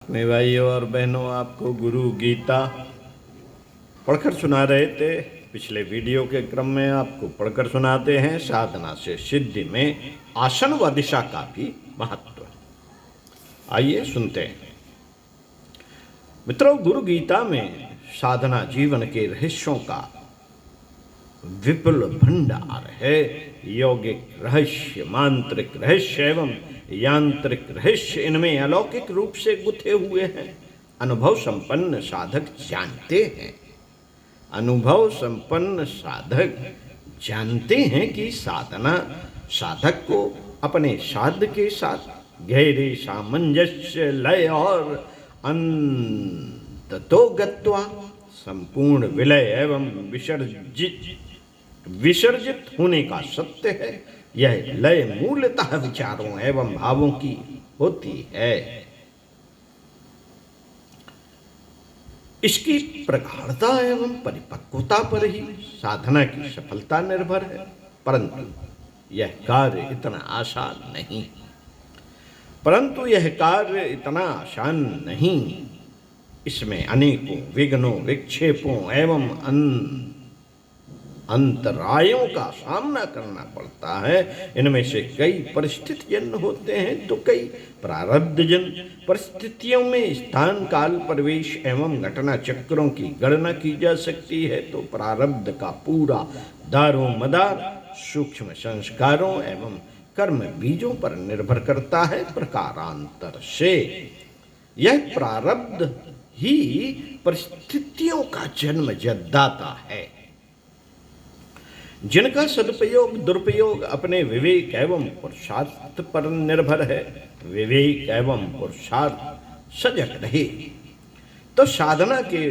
मेरे भाइयों और बहनों, आपको गुरु गीता पढ़कर सुना रहे थे। पिछले वीडियो के क्रम में आपको पढ़कर सुनाते हैं साधना से सिद्धि में आसन व दिशा का भी महत्व। आइए सुनते हैं। मित्रों, गुरु गीता में साधना जीवन के रहस्यों का विपुल भंडार है। यौगिक रहस्य, मांत्रिक रहस्य एवं यांत्रिक रहस्य इनमें अलौकिक रूप से गुथे हुए हैं। अनुभव संपन्न साधक जानते हैं कि साधना साधक को अपने साध के साथ गहरे सामंजस्य, लय और अंततो गत्वा संपूर्ण विलय एवं विसर्जित होने का सत्य है। यह लय मूलतः विचारों एवं भावों की होती है। इसकी प्रगाढ़ता एवं परिपक्वता पर ही साधना की सफलता निर्भर है। परंतु यह कार्य इतना आसान नहीं। इसमें अनेकों विघ्नों, विक्षेपों एवं अंतरायों का सामना करना पड़ता है। इनमें से कई परिस्थितिजन्य होते हैं तो कई प्रारब्धजन्य। परिस्थितियों में स्थान, काल, परिवेश एवं घटना चक्रों की गणना की जा सकती है तो प्रारब्ध का पूरा दारोमदार सूक्ष्म संस्कारों एवं कर्म बीजों पर निर्भर करता है। प्रकारांतर से यह प्रारब्ध ही परिस्थितियों का जन्म जन्मदाता है, जिनका सदुपयोग दुरुपयोग अपने विवेक एवं पुरुषार्थ पर निर्भर है। विवेक एवं पुरुषार्थ सजग रहे तो साधना के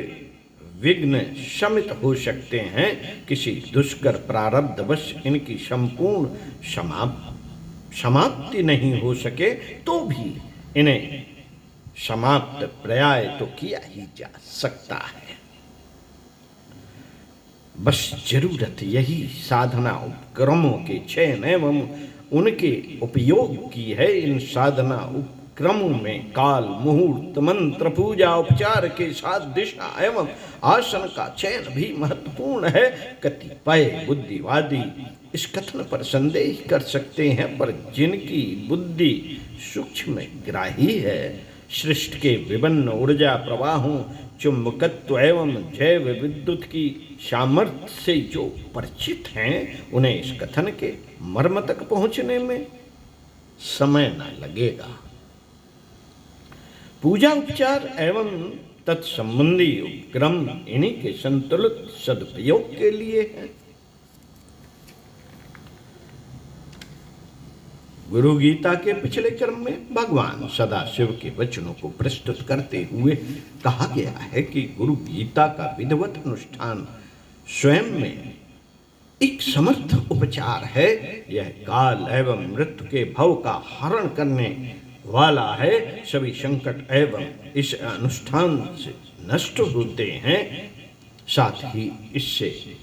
विघ्न शमित हो सकते हैं। किसी दुष्कर प्रारब्धवश इनकी संपूर्ण समाप्ति नहीं हो सके तो भी इन्हें समाप्त पर्याय तो किया ही जा सकता है। बस जरूरत यही साधना उपक्रमों के चयन एवं उनके उपयोग की है। इन साधना उपक्रमों में काल, मुहूर्त, मंत्र, पूजा, उपचार के साथ दिशा एवं आसन का चयन भी महत्वपूर्ण है। कतिपय बुद्धिवादी इस कथन पर संदेह कर सकते हैं, पर जिनकी बुद्धि सूक्ष्म ग्राही है, सृष्टि के विभिन्न ऊर्जा प्रवाहों, चुंबकत्व एवं जैव विद्युत की सामर्थ्य से जो परिचित हैं, उन्हें इस कथन के मर्म तक पहुंचने में समय न लगेगा। पूजा, उपचार एवं तत्संबंधी उपक्रम इन्हीं के संतुलित सदुपयोग के लिए है। गुरु गीता के पिछले क्रम में भगवान सदाशिव के वचनों को प्रस्तुत करते हुए कहा गया है कि गुरु गीता का विधिवत अनुष्ठान स्वयं में एक समर्थ उपचार है। यह काल एवं मृत्यु के भव का हरण करने वाला है। सभी संकट एवं इस अनुष्ठान से नष्ट होते हैं। साथ ही इससे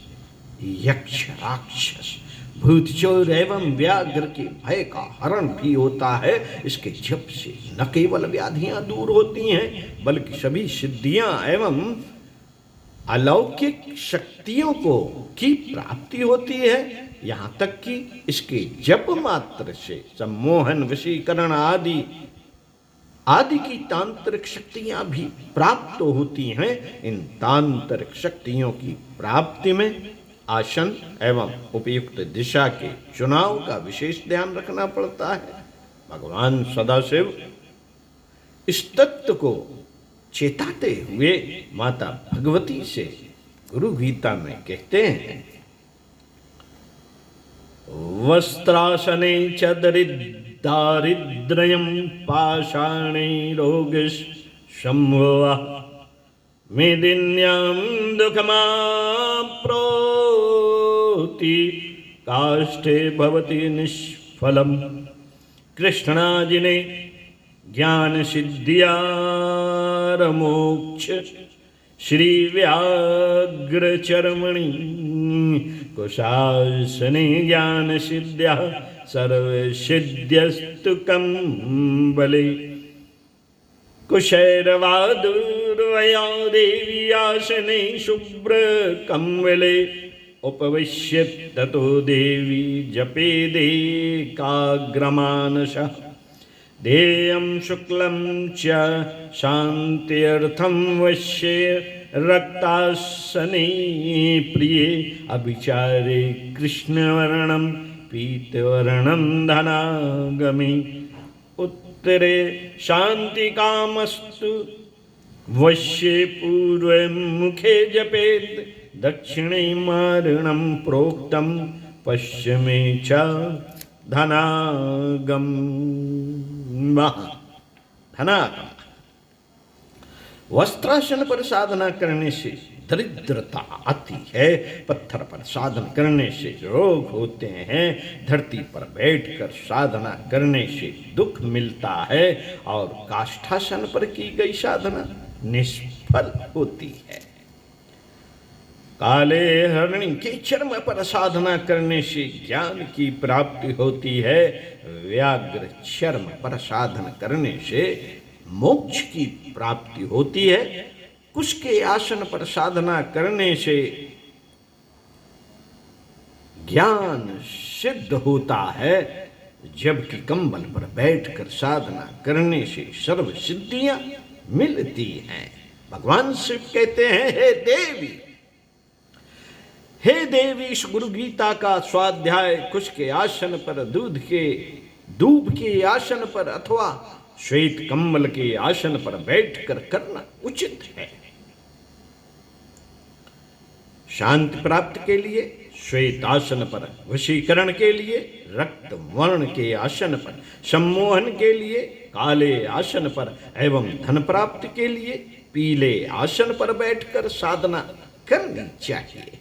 यक्ष, राक्षस, भूत, चोर एवं व्याघ्र के भय का हरण भी होता है। इसके जप से न केवल व्याधियां दूर होती हैं, बल्कि सभी सिद्धियां एवं अलौकिक शक्तियों की प्राप्ति होती है। यहाँ तक कि इसके जप मात्र से सम्मोहन, वशीकरण आदि की तांत्रिक शक्तियां भी प्राप्त होती हैं। इन तांत्रिक शक्तियों की प्राप्ति में आसन एवं उपयुक्त दिशा के चुनाव का विशेष ध्यान रखना पड़ता है। भगवान सदाशिव इस तत्व को चेताते हुए माता भगवती से गुरु गीता में कहते हैं, वस्त्रासने च दारिद्र्यं पाषाणे रोगशम्भुवा मेदिन्यां दुःखमाप्नोति काष्ठे भवति निष्फलम्। कृष्णाजिने ज्ञान सिद्धियारमोक्ष श्री व्याघ्र चरमणि कुशासने ज्ञान सिद्ध्या सर्व सिद्ध्यस्तु कंबले। कुशैरवादुर्वया देवी आसने शुभ्र कम्वले उपविश्य ततो देवी जपेदेकाग्रमानसः देयं शुक्लं च शान्त्यर्थं वश्ये रक्तासने प्रिये अभिचारे कृष्णवर्णं पीतवर्णं धनागमे उत्तरे शान्तिकामस्तु वश्ये पूर्वे मुखे जपेत् दक्षिणे मारणं प्रोक्तं पश्चिमे च धनागम धनागम। वस्त्रासन पर साधना करने से दरिद्रता आती है, पत्थर पर साधन करने से रोग होते हैं, धरती पर बैठकर साधना करने से दुख मिलता है और काष्ठासन पर की गई साधना निष्फल होती है। काले हरिणी के चर्म पर साधना करने से ज्ञान की प्राप्ति होती है, व्याघ्र चर्म पर साधन करने से मोक्ष की प्राप्ति होती है, कुश के आसन पर साधना करने से ज्ञान सिद्ध होता है, जबकि कंबल पर बैठकर साधना करने से सर्व सिद्धियां मिलती हैं। भगवान शिव कहते हैं, हे देवी, इस गुरु गीता का स्वाध्याय कुश के आसन पर, दूब के आसन पर अथवा श्वेत कम्बल के आसन पर बैठकर करना उचित है। शांति प्राप्ति के लिए श्वेत आसन पर, वशीकरण के लिए रक्त वर्ण के आसन पर, सम्मोहन के लिए काले आसन पर एवं धन प्राप्ति के लिए पीले आसन पर बैठकर साधना करनी चाहिए।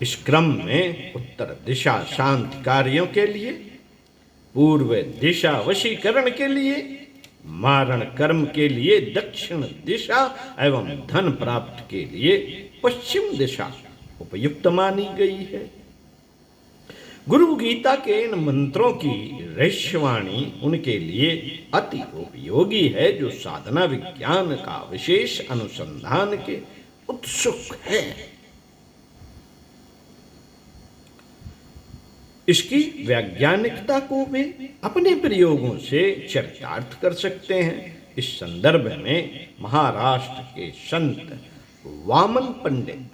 इस क्रम में उत्तर दिशा शांति कार्यों के लिए, पूर्व दिशा वशीकरण के लिए, मारण कर्म के लिए दक्षिण दिशा एवं धन प्राप्ति के लिए पश्चिम दिशा उपयुक्त मानी गई है। गुरु गीता के इन मंत्रों की रहस्यवाणी उनके लिए अति उपयोगी है जो साधना विज्ञान का विशेष अनुसंधान के उत्सुक है। इसकी वैज्ञानिकता को वे अपने प्रयोगों से चरितार्थ कर सकते हैं। इस संदर्भ में महाराष्ट्र के संत वामन पंडित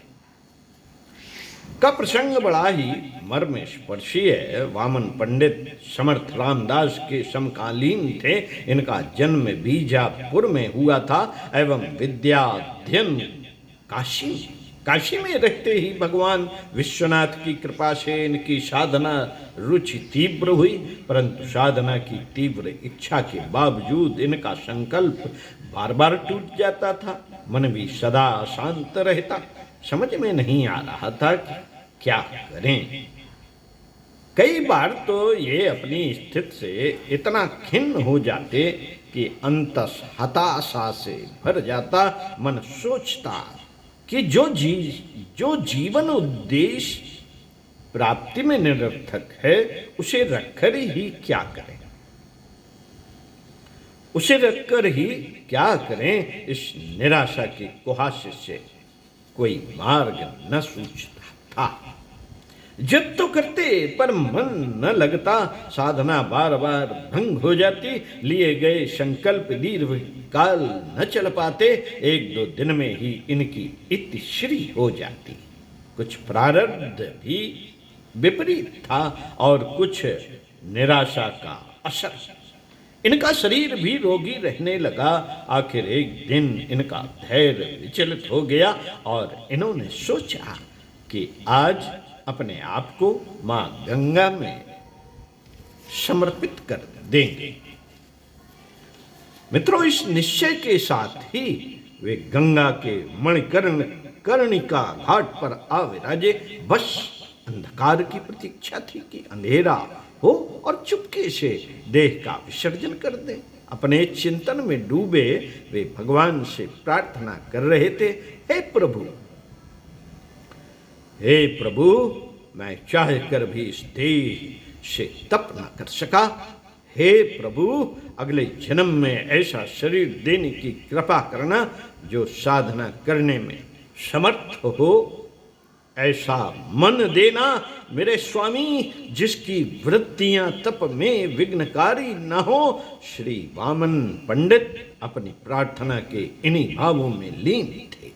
का प्रसंग बड़ा ही मर्मस्पर्शी है। वामन पंडित समर्थ रामदास के समकालीन थे। इनका जन्म बीजापुर में हुआ था एवं विद्याध्ययन काशी में रहते ही भगवान विश्वनाथ की कृपा से इनकी साधना रुचि तीव्र हुई, परंतु साधना की तीव्र इच्छा के बावजूद इनका संकल्प बार बार टूट जाता था। मन भी सदा अशांत रहता। समझ में नहीं आ रहा था कि क्या करें। कई बार तो ये अपनी स्थिति से इतना खिन्न हो जाते कि अंतस हताशा से भर जाता। मन सोचता कि जो जीवन उद्देश्य प्राप्ति में निरर्थक है उसे रखकर ही क्या करें, इस निराशा के कुहासे से कोई मार्ग न सूझता था। जब तो करते पर मन न लगता, साधना बार बार भंग हो जाती, लिए गए संकल्प दीर्घ काल न चल पाते, एक दो दिन में ही इनकी इतिश्री हो जाती। कुछ प्रारब्ध भी विपरीत था और कुछ निराशा का असर। इनका शरीर भी रोगी रहने लगा। आखिर एक दिन इनका धैर्य विचलित हो गया और इन्होंने सोचा कि आज अपने आप को मां गंगा में समर्पित कर देंगे। मित्रों, इस निश्चय के साथ ही वे गंगा के मणिकर्णिका घाट पर आ विराजे। बस अंधकार की प्रतीक्षा थी कि अंधेरा हो और चुपके से देह का विसर्जन कर दें। अपने चिंतन में डूबे वे भगवान से प्रार्थना कर रहे थे, हे प्रभु, मैं चाह कर भी इस देह से तप न कर सका। हे प्रभु, अगले जन्म में ऐसा शरीर देने की कृपा करना जो साधना करने में समर्थ हो, ऐसा मन देना मेरे स्वामी जिसकी वृत्तियां तप में विघ्नकारी न हो। श्री वामन पंडित अपनी प्रार्थना के इन्हीं भावों में लीन थे।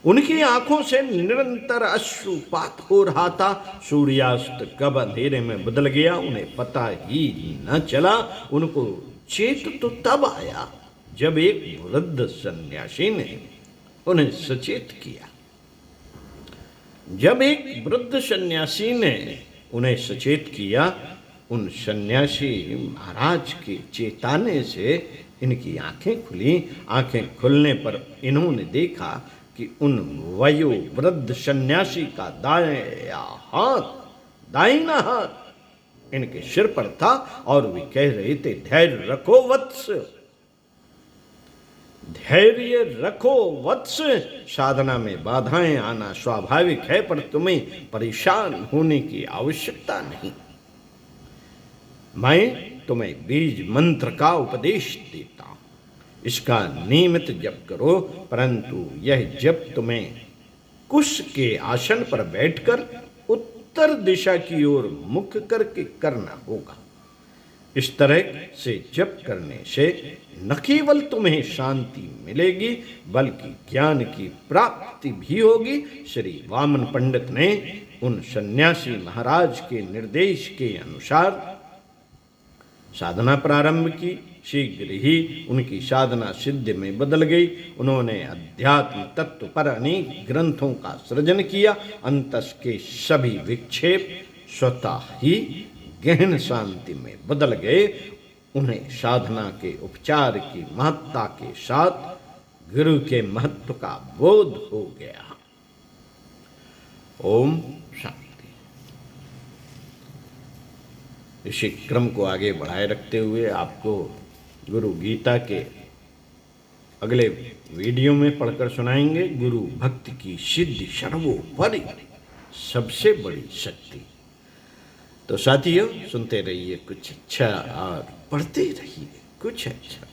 उनकी आंखों से निरंतर अश्रुपात हो रहा था। सूर्यास्त कब अंधेरे में बदल गया उन्हें पता ही न चला। उनको चेत तो तब आया जब एक वृद्ध सन्यासी ने उन्हें सचेत किया। जब एक वृद्ध सन्यासी ने उन्हें सचेत किया, उन सन्यासी महाराज के चेताने से इनकी आंखें खुली। आंखें खुलने पर इन्होंने देखा कि उन वयो वृद्ध सन्यासी का दाहिना हाथ इनके सिर पर था और वे कह रहे थे, धैर्य रखो वत्स, धैर्य रखो वत्स। साधना में बाधाएं आना स्वाभाविक है, पर तुम्हें परेशान होने की आवश्यकता नहीं। मैं तुम्हें बीज मंत्र का उपदेश देता हूं, इसका नियमित जप करो, परंतु यह जप तुम्हें कुश के आसन पर बैठकर उत्तर दिशा की ओर मुख करके करना होगा। इस तरह से जप करने से न केवल तुम्हें शांति मिलेगी बल्कि ज्ञान की प्राप्ति भी होगी। श्री वामन पंडित ने उन सन्यासी महाराज के निर्देश के अनुसार साधना प्रारंभ की। शीघ्र ही उनकी साधना सिद्धि में बदल गई। उन्होंने अध्यात्म तत्व पर अनेक ग्रंथों का सृजन किया। अंतस के सभी विक्षेप स्वतः ही गहन शांति में बदल गए। उन्हें साधना के उपचार की महत्ता के साथ गुरु के महत्व का बोध हो गया। ओम शांति। इसी क्रम को आगे बढ़ाए रखते हुए आपको गुरु गीता के अगले वीडियो में पढ़कर सुनाएंगे। गुरु भक्ति की सिद्धि सर्वोपरि सबसे बड़ी शक्ति। तो साथियों, सुनते रहिए कुछ अच्छा और पढ़ते रहिए कुछ अच्छा।